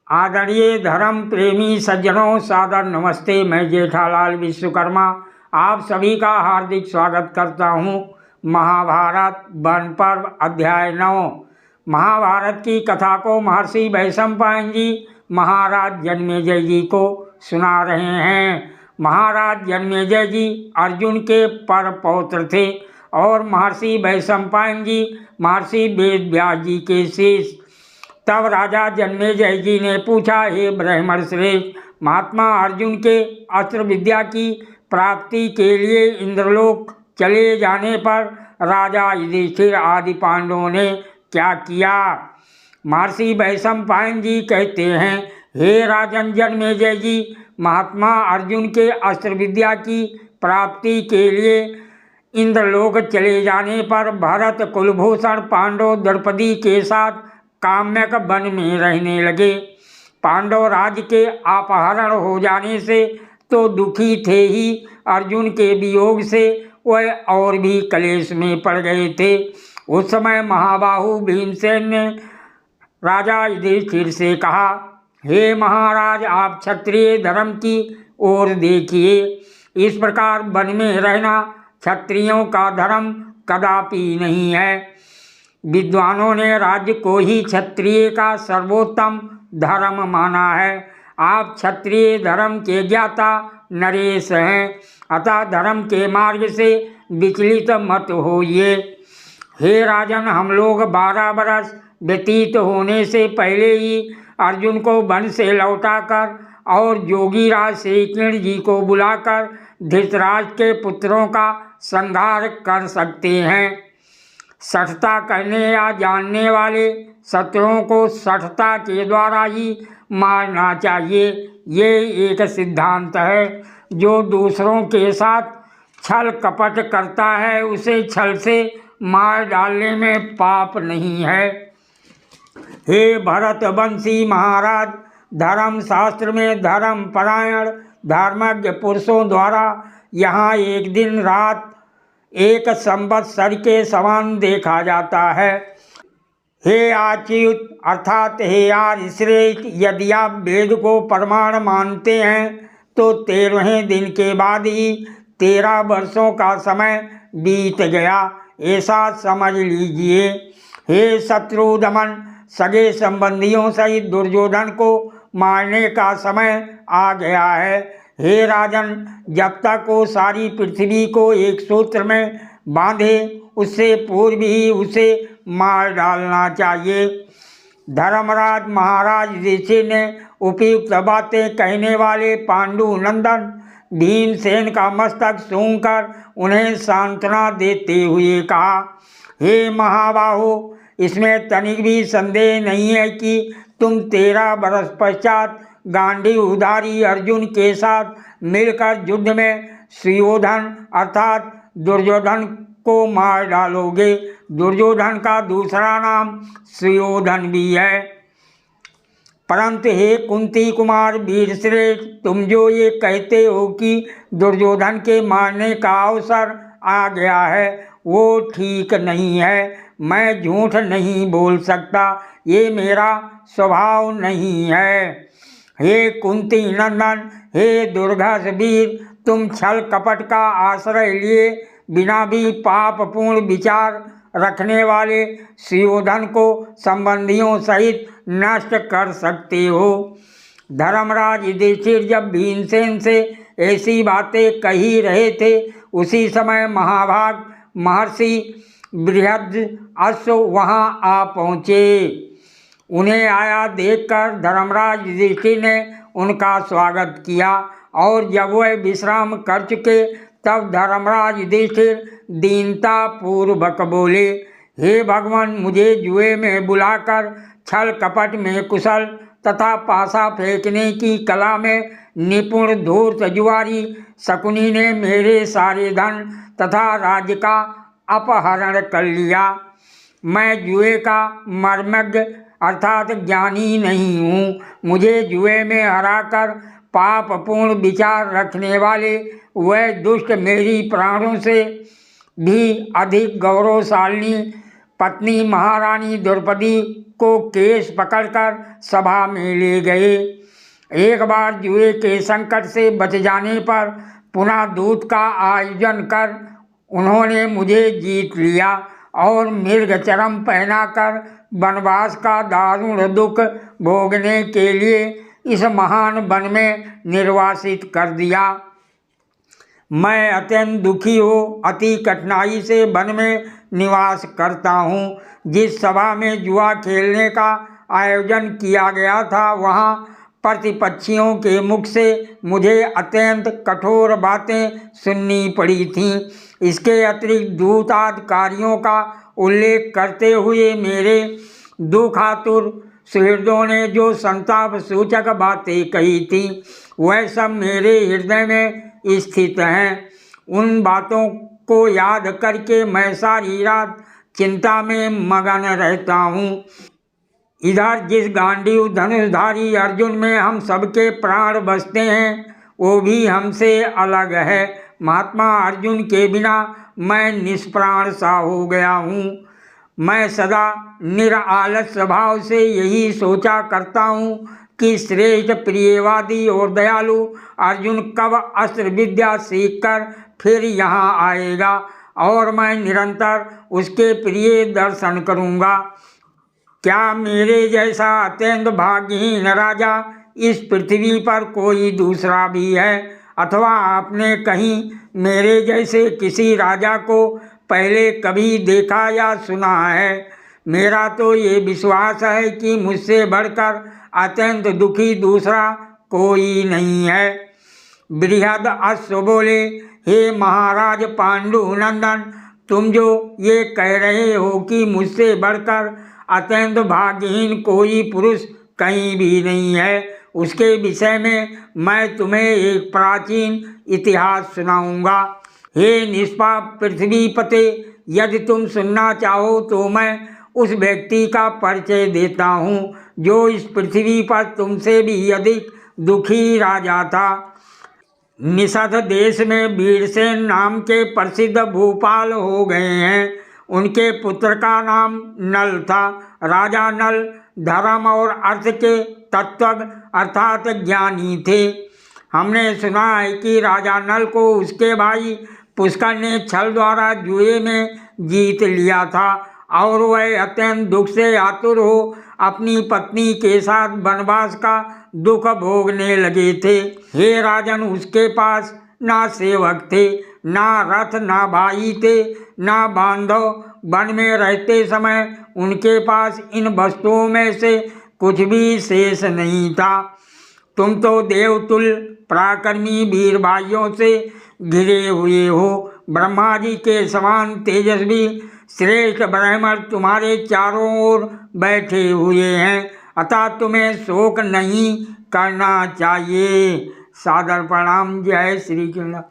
आदरणीय धर्म प्रेमी सज्जनों, सादर नमस्ते। मैं जेठालाल विश्वकर्मा आप सभी का हार्दिक स्वागत करता हूँ। महाभारत वन पर्व अध्याय 9। महाभारत की कथा को महर्षि वैशंपायन जी महाराज जन्मेजय जी को सुना रहे हैं। महाराज जन्मेजय जी अर्जुन के पर पौत्र थे और महर्षि वैशंपायन जी महर्षि वेदव्यास जी के शिष्य। तब राजा जन्मेजय जी ने पूछा, हे ब्राह्मण श्रेष्ठ, महात्मा अर्जुन के अस्त्र विद्या की प्राप्ति के लिए इंद्रलोक चले जाने पर राजा युधिष्ठिर आदि पांडवों ने क्या किया? महर्षि वैशंपायन जी कहते हैं, हे राजन जन्मेजय जी, महात्मा अर्जुन के अस्त्र विद्या की प्राप्ति के लिए इंद्रलोक चले जाने पर भरत कुलभूषण पांडव द्रौपदी के साथ काम्यक वन में रहने लगे। पांडव राज्य के अपहरण हो जाने से तो दुखी थे ही, अर्जुन के वियोग से वह और भी कलेश में पड़ गए थे। उस समय महाबाहु भीमसेन ने राजा युधिष्ठिर से कहा, हे महाराज, आप क्षत्रिय धर्म की ओर देखिए। इस प्रकार वन में रहना क्षत्रियों का धर्म कदापि नहीं है। विद्वानों ने राज्य को ही क्षत्रिय का सर्वोत्तम धर्म माना है। आप क्षत्रिय धर्म के ज्ञाता नरेश हैं, अतः धर्म के मार्ग से विचलित मत होइए। हे राजन, हम लोग 12 वर्ष व्यतीत होने से पहले ही अर्जुन को वन से लौटाकर और जोगीराज श्रीकृष्ण जी को बुलाकर धृतराष्ट्र के पुत्रों का संहार कर सकते हैं। सठता करने या जानने वाले शत्रुओं को सठता के द्वारा ही मारना चाहिए। ये एक सिद्धांत है। जो दूसरों के साथ छल कपट करता है उसे छल से मार डालने में पाप नहीं है। हे भरतवंशी महाराज, धर्म शास्त्र में धर्म परायण धर्मज्ञ पुरुषों द्वारा यहाँ एक दिन रात एक संवत्सर के समान देखा जाता है। हे आच्युत अर्थात हे यार श्रेष्ठ, यदि आप वेद को प्रमाण मानते हैं तो 13वें दिन के बाद ही 13 वर्षों का समय बीत गया, ऐसा समझ लीजिए। हे शत्रु दमन, सगे संबंधियों सहित दुर्योधन को मारने का समय आ गया है। हे राजन, जब तक वो सारी पृथ्वी को एक सूत्र में बांधे उससे पूर्व ही उसे मार डालना चाहिए। धर्मराज महाराज युधिष्ठिर ने उपयुक्त बातें कहने वाले पांडु नंदन भीमसेन का मस्तक सूंघकर उन्हें सांत्वना देते हुए कहा, हे महाबाहो, इसमें तनिक भी संदेह नहीं है कि तुम 13 वर्ष पश्चात गांडीवधारी अर्जुन के साथ मिलकर युद्ध में सुयोधन अर्थात दुर्योधन को मार डालोगे। दुर्योधन का दूसरा नाम सुयोधन भी है। परंतु हे कुंती कुमार वीरश्रेष्ठ, तुम जो ये कहते हो कि दुर्योधन के मारने का अवसर आ गया है वो ठीक नहीं है। मैं झूठ नहीं बोल सकता, ये मेरा स्वभाव नहीं है। हे कुंती नंदन, हे दुर्धर्ष वीर, तुम छल कपट का आश्रय लिए बिना भी पापपूर्ण विचार रखने वाले सुयोधन को संबंधियों सहित नष्ट कर सकते हो। धर्मराज युधिष्ठिर जब भीमसेन से ऐसी बातें कही रहे थे उसी समय महाभाग महर्षि बृहद्रथ वहाँ आ पहुँचे। उन्हें आया देखकर धर्मराज युधिष्ठिर ने उनका स्वागत किया और जब वह विश्राम कर चुके तब धर्मराज युधिष्ठिर दीनता पूर्वक बोले, हे भगवान, मुझे जुए में बुलाकर छल कपट में कुशल तथा पासा फेंकने की कला में निपुण धूर्त जुआरी शकुनी ने मेरे सारे धन तथा राज्य का अपहरण कर लिया। मैं जुए का मर्मज्ञ अर्थात ज्ञानी नहीं हूँ। मुझे जुए में हराकर पापपूर्ण विचार रखने वाले वह दुष्ट मेरी प्राणों से भी अधिक गौरवशालिनी पत्नी महारानी द्रौपदी को केस पकड़कर सभा में ले गए। एक बार जुए के संकट से बच जाने पर पुनः दूत का आयोजन कर उन्होंने मुझे जीत लिया और मृगचर्म पहनाकर वनवास का दारुण दुख भोगने के लिए इस महान वन में निर्वासित कर दिया। मैं अत्यंत दुखी हो अति कठिनाई से वन में निवास करता हूँ। जिस सभा में जुआ खेलने का आयोजन किया गया था वहाँ प्रतिपक्षियों के मुख से मुझे अत्यंत कठोर बातें सुननी पड़ी थीं। इसके अतिरिक्त दूताधिकारियों का उल्लेख करते हुए मेरे दुखातुर सुहृदों ने जो संताप सूचक बातें कही थी वह सब मेरे हृदय में स्थित हैं। उन बातों को याद करके मैं सारी रात चिंता में मगन रहता हूँ। इधर जिस गांडीव धनुषधारी अर्जुन में हम सबके प्राण बसते हैं वो भी हमसे अलग है। महात्मा अर्जुन के बिना मैं निष्प्राण सा हो गया हूँ। मैं सदा निरालस स्वभाव से यही सोचा करता हूँ कि श्रेष्ठ प्रियवादी और दयालु अर्जुन कब अस्त्र विद्या सीखकर फिर यहाँ आएगा और मैं निरंतर उसके प्रिय दर्शन करूँगा। क्या मेरे जैसा अत्यंत भाग्यहीन राजा इस पृथ्वी पर कोई दूसरा भी है अथवा आपने कहीं मेरे जैसे किसी राजा को पहले कभी देखा या सुना है? मेरा तो ये विश्वास है कि मुझसे बढ़कर अत्यंत दुखी दूसरा कोई नहीं है। बृहद अश्व बोले, हे महाराज पांडु नंदन, तुम जो ये कह रहे हो कि मुझसे बढ़कर अत्यंत भाग्यहीन कोई पुरुष कहीं भी नहीं है उसके विषय में मैं तुम्हें एक प्राचीन इतिहास सुनाऊंगा। हे निष्पाप पृथ्वीपते, यदि तुम सुनना चाहो तो मैं उस व्यक्ति का परिचय देता हूँ जो इस पृथ्वी पर तुमसे भी अधिक दुखी राजा था। निषद देश में वीरसेन नाम के प्रसिद्ध भूपाल हो गए हैं। उनके पुत्र का नाम नल था। राजा नल धर्म और अर्थ के तत्व अर्थात ज्ञानी थे। हमने सुना है कि राजा नल को उसके भाई पुष्कर ने छल द्वारा जुए में जीत लिया था और वह अत्यंत दुख से आतुर हो अपनी पत्नी के साथ वनवास का दुख भोगने लगे थे। हे राजन, उसके पास ना सेवक थे, ना रथ, ना भाई थे, ना बांधव। वन में रहते समय उनके पास इन वस्तुओं में से कुछ भी शेष नहीं था। तुम तो देवतुल्य पराक्रमी वीर भाइयों से घिरे हुए हो। ब्रह्मा जी के समान तेजस्वी श्रेष्ठ ब्राह्मण तुम्हारे चारों ओर बैठे हुए हैं, अतः तुम्हें शोक नहीं करना चाहिए। सादर प्रणाम। जय श्री कृष्ण।